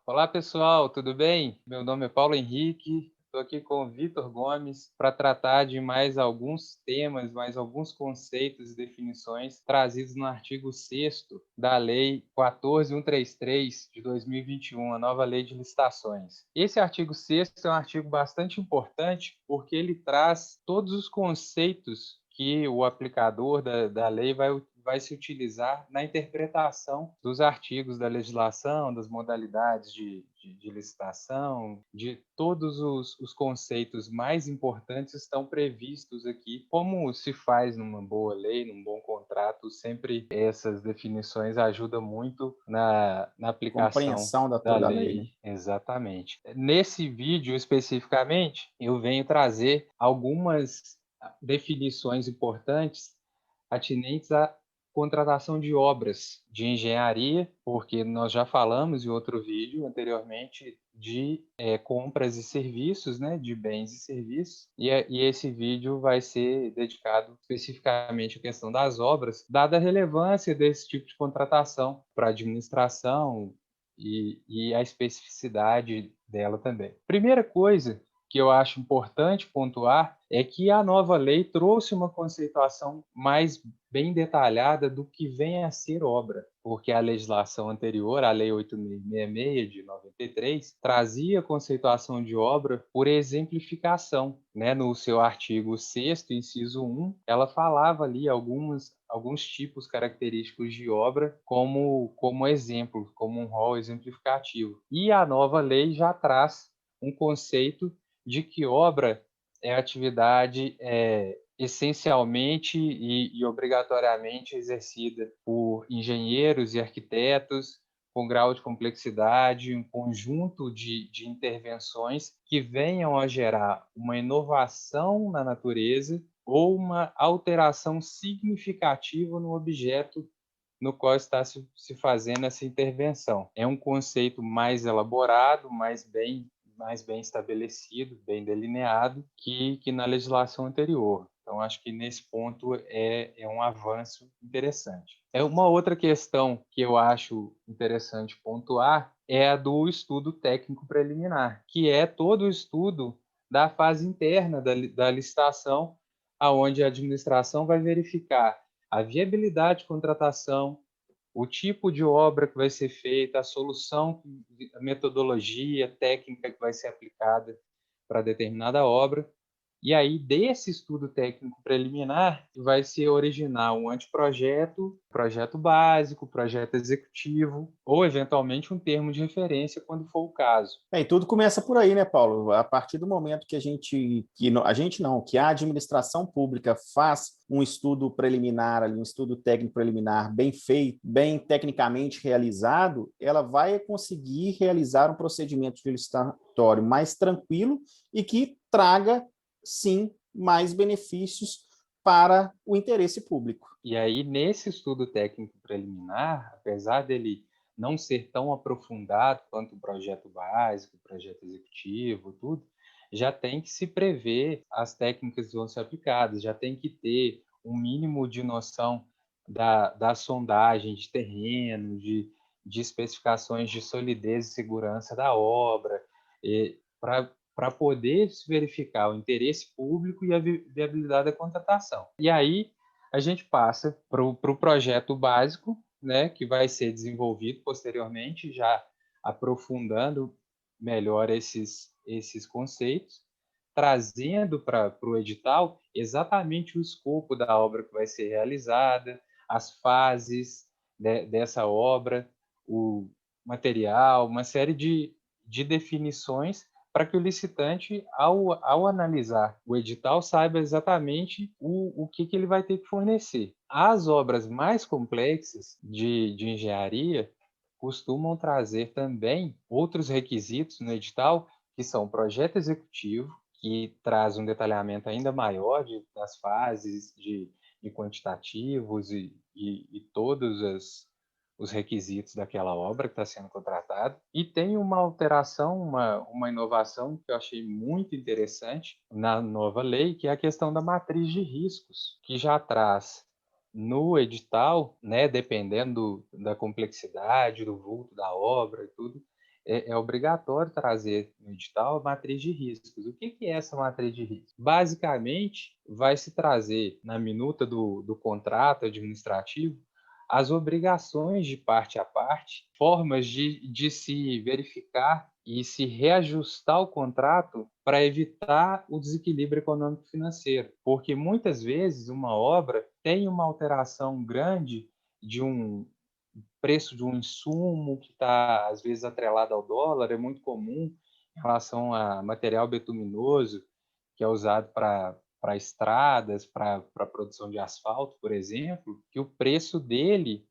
Olá pessoal, tudo bem? Meu nome é Paulo Henrique, estou aqui com o Vitor Gomes para tratar de mais alguns temas, mais alguns conceitos e definições trazidos no artigo 6º da Lei 14.133 de 2021, a nova Lei de Licitações. Esse artigo 6º é um artigo bastante importante porque ele traz todos os conceitos que o aplicador da lei vai se utilizar na interpretação dos artigos da legislação, das modalidades de licitação, de todos os conceitos mais importantes estão previstos aqui. Como se faz numa boa lei, num bom contrato, sempre essas definições ajudam muito na aplicação Compreensão da da lei, né? lei. Exatamente. Nesse vídeo especificamente, eu venho trazer algumas definições importantes atinentes à contratação de obras de engenharia, porque nós já falamos em outro vídeo anteriormente de compras e serviços, né, de bens e serviços, e esse vídeo vai ser dedicado especificamente à questão das obras, dada a relevância desse tipo de contratação para a administração e a especificidade dela também. Primeira coisa que eu acho importante pontuar é que a nova lei trouxe uma conceituação mais bem detalhada do que vem a ser obra, porque a legislação anterior, a Lei 8.666 de 93, trazia a conceituação de obra por exemplificação, né? No seu artigo 6º, inciso 1, ela falava ali alguns tipos característicos de obra como exemplo, como um rol exemplificativo. E a nova lei já traz um conceito de que obra é atividade essencialmente e obrigatoriamente exercida por engenheiros e arquitetos com grau de complexidade, um conjunto de intervenções que venham a gerar uma inovação na natureza ou uma alteração significativa no objeto no qual está se fazendo essa intervenção. É um conceito mais elaborado, mais bem estabelecido, bem delineado que na legislação anterior. Então, acho que nesse ponto é um avanço interessante. Uma outra questão que eu acho interessante pontuar é a do estudo técnico preliminar, que é todo o estudo da fase interna da licitação, aonde a administração vai verificar a viabilidade de contratação, o tipo de obra que vai ser feita, a solução, a metodologia técnica que vai ser aplicada para determinada obra. E aí, desse estudo técnico preliminar, vai se originar um anteprojeto, projeto básico, projeto executivo, ou, eventualmente, um termo de referência, quando for o caso. E tudo começa por aí, né, Paulo? A partir do momento que que a administração pública faz um estudo preliminar, ali, um estudo técnico preliminar bem feito, bem tecnicamente realizado, ela vai conseguir realizar um procedimento de licitatório mais tranquilo e que traga, sim, mais benefícios para o interesse público. E aí, nesse estudo técnico preliminar, apesar dele não ser tão aprofundado quanto o projeto básico, o projeto executivo, tudo, já tem que se prever as técnicas que vão ser aplicadas, já tem que ter um mínimo de noção da sondagem de terreno, de especificações de solidez e segurança da obra, para poder se verificar o interesse público e a viabilidade da contratação. E aí, a gente passa para o projeto básico, né, que vai ser desenvolvido posteriormente, já aprofundando melhor esses conceitos, trazendo para o edital exatamente o escopo da obra que vai ser realizada, as fases dessa obra, o material, uma série de definições para que o licitante, ao analisar o edital, saiba exatamente o que ele vai ter que fornecer. As obras mais complexas de engenharia costumam trazer também outros requisitos no edital, que são o projeto executivo, que traz um detalhamento ainda maior das fases, de quantitativos e todos os requisitos daquela obra que está sendo contratada. E tem uma alteração, uma inovação que eu achei muito interessante na nova lei, que é a questão da matriz de riscos, que já traz no edital, né, dependendo da complexidade, do vulto da obra e tudo, é obrigatório trazer no edital a matriz de riscos. O que é essa matriz de riscos? Basicamente, vai se trazer na minuta do contrato administrativo as obrigações de parte a parte, formas de se verificar e se reajustar o contrato para evitar o desequilíbrio econômico-financeiro. Porque muitas vezes uma obra tem uma alteração grande de um preço de um insumo que está, às vezes, atrelado ao dólar, é muito comum em relação a material betuminoso, que é usado para estradas, para a produção de asfalto, por exemplo, que o preço dele,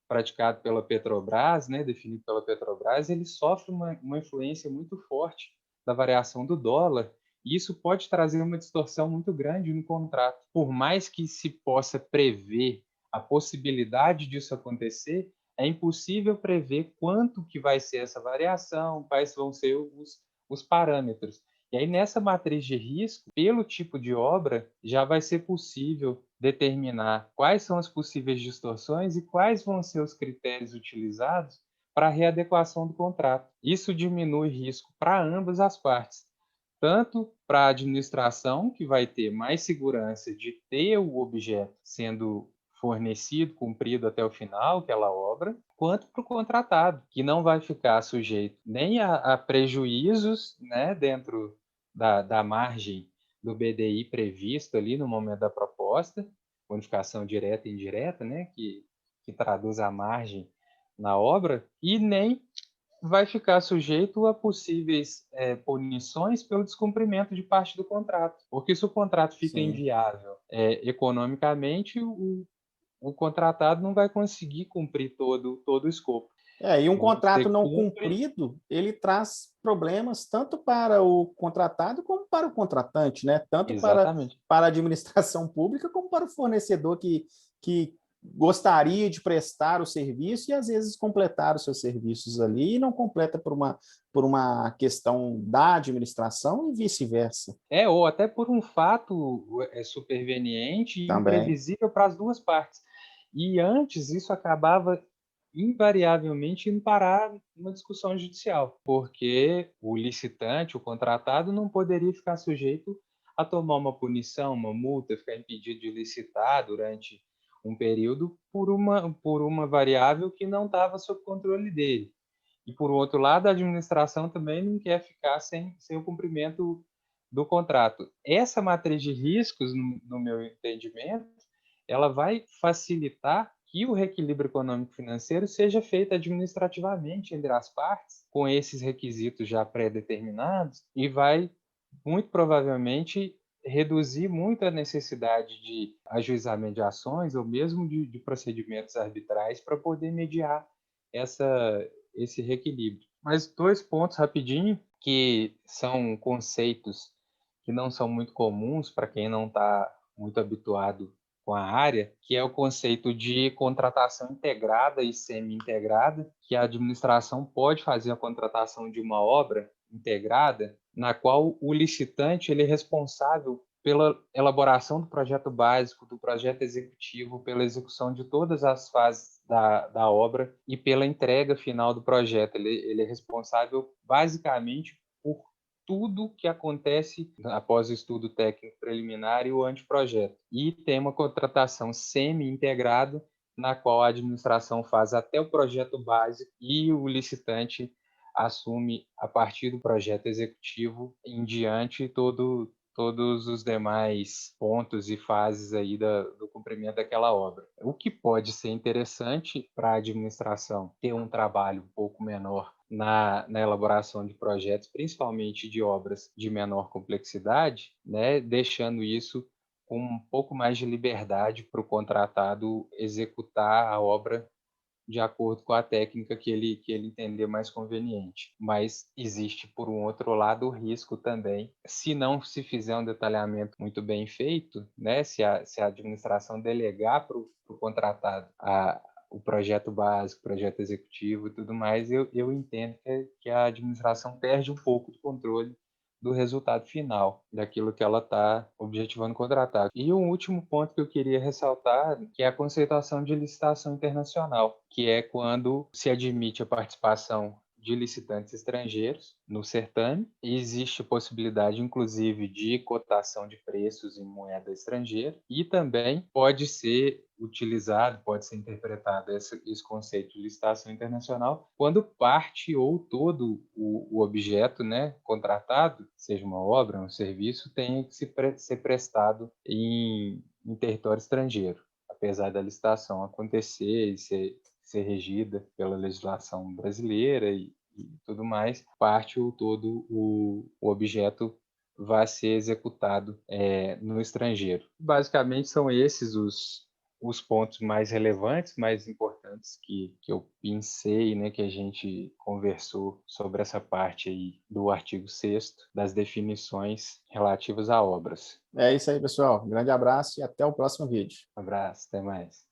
praticado pela Petrobras, né, definido pela Petrobras, ele sofre uma influência muito forte da variação do dólar, e isso pode trazer uma distorção muito grande no contrato. Por mais que se possa prever a possibilidade disso acontecer, é impossível prever quanto que vai ser essa variação, quais vão ser os parâmetros. E aí, nessa matriz de risco, pelo tipo de obra, já vai ser possível determinar quais são as possíveis distorções e quais vão ser os critérios utilizados para a readequação do contrato. Isso diminui risco para ambas as partes, tanto para a administração, que vai ter mais segurança de ter o objeto sendo fornecido, cumprido até o final, aquela obra, quanto para o contratado, que não vai ficar sujeito nem a prejuízos, né, dentro da margem do BDI previsto ali no momento da proposta, bonificação direta e indireta, né, que traduz a margem na obra, e nem vai ficar sujeito a possíveis punições pelo descumprimento de parte do contrato. Porque se o contrato fica Sim. inviável economicamente, o contratado não vai conseguir cumprir todo o escopo. E um Se você contrato não cumpre, cumprido, ele traz problemas tanto para o contratado como para o contratante, né? Tanto exatamente. para a administração pública como para o fornecedor que gostaria de prestar o serviço e às vezes completar os seus serviços ali e não completa por uma questão da administração e vice-versa. Ou até por um fato superveniente e Também. imprevisível para as duas partes. E antes isso acabava invariavelmente indo parar uma discussão judicial, porque o licitante, o contratado, não poderia ficar sujeito a tomar uma punição, uma multa, ficar impedido de licitar durante um período por uma variável que não estava sob controle dele. E, por outro lado, a administração também não quer ficar sem o cumprimento do contrato. Essa matriz de riscos, no meu entendimento, ela vai facilitar que o reequilíbrio econômico-financeiro seja feito administrativamente entre as partes, com esses requisitos já pré-determinados, e vai, muito provavelmente, reduzir muito a necessidade de ajuizamento de ações ou mesmo de procedimentos arbitrais para poder mediar esse reequilíbrio. Mas dois pontos rapidinho, que são conceitos que não são muito comuns para quem não está muito habituado com a área, que é o conceito de contratação integrada e semi-integrada, que a administração pode fazer a contratação de uma obra integrada, na qual o licitante ele é responsável pela elaboração do projeto básico, do projeto executivo, pela execução de todas as fases da obra e pela entrega final do projeto. Ele é responsável basicamente por tudo que acontece após o estudo técnico preliminar e o anteprojeto. E tem uma contratação semi-integrada, na qual a administração faz até o projeto básico e o licitante assume, a partir do projeto executivo em diante, todos os demais pontos e fases aí do cumprimento daquela obra. O que pode ser interessante para a administração ter um trabalho um pouco menor na elaboração de projetos, principalmente de obras de menor complexidade, né, deixando isso com um pouco mais de liberdade para o contratado executar a obra de acordo com a técnica que ele entender mais conveniente. Mas existe, por um outro lado, o risco também, se não se fizer um detalhamento muito bem feito, né, se a administração delegar para o contratado o projeto básico, o projeto executivo e tudo mais, eu entendo que a administração perde um pouco de controle do resultado final, daquilo que ela está objetivando contratar. E um último ponto que eu queria ressaltar, que é a conceituação de licitação internacional, que é quando se admite a participação de licitantes estrangeiros no certame. Existe a possibilidade, inclusive, de cotação de preços em moeda estrangeira e também pode ser utilizado, pode ser interpretado esse conceito de licitação internacional quando parte ou todo o objeto, né, contratado, seja uma obra, um serviço, tenha que ser prestado em território estrangeiro, apesar da licitação acontecer e ser regida pela legislação brasileira e tudo mais, parte ou todo o objeto vai ser executado no estrangeiro. Basicamente são esses os pontos mais relevantes, mais importantes que eu pensei, né, que a gente conversou sobre essa parte aí do artigo 6º, das definições relativas a obras. É isso aí, pessoal. Um grande abraço e até o próximo vídeo. Um abraço, até mais.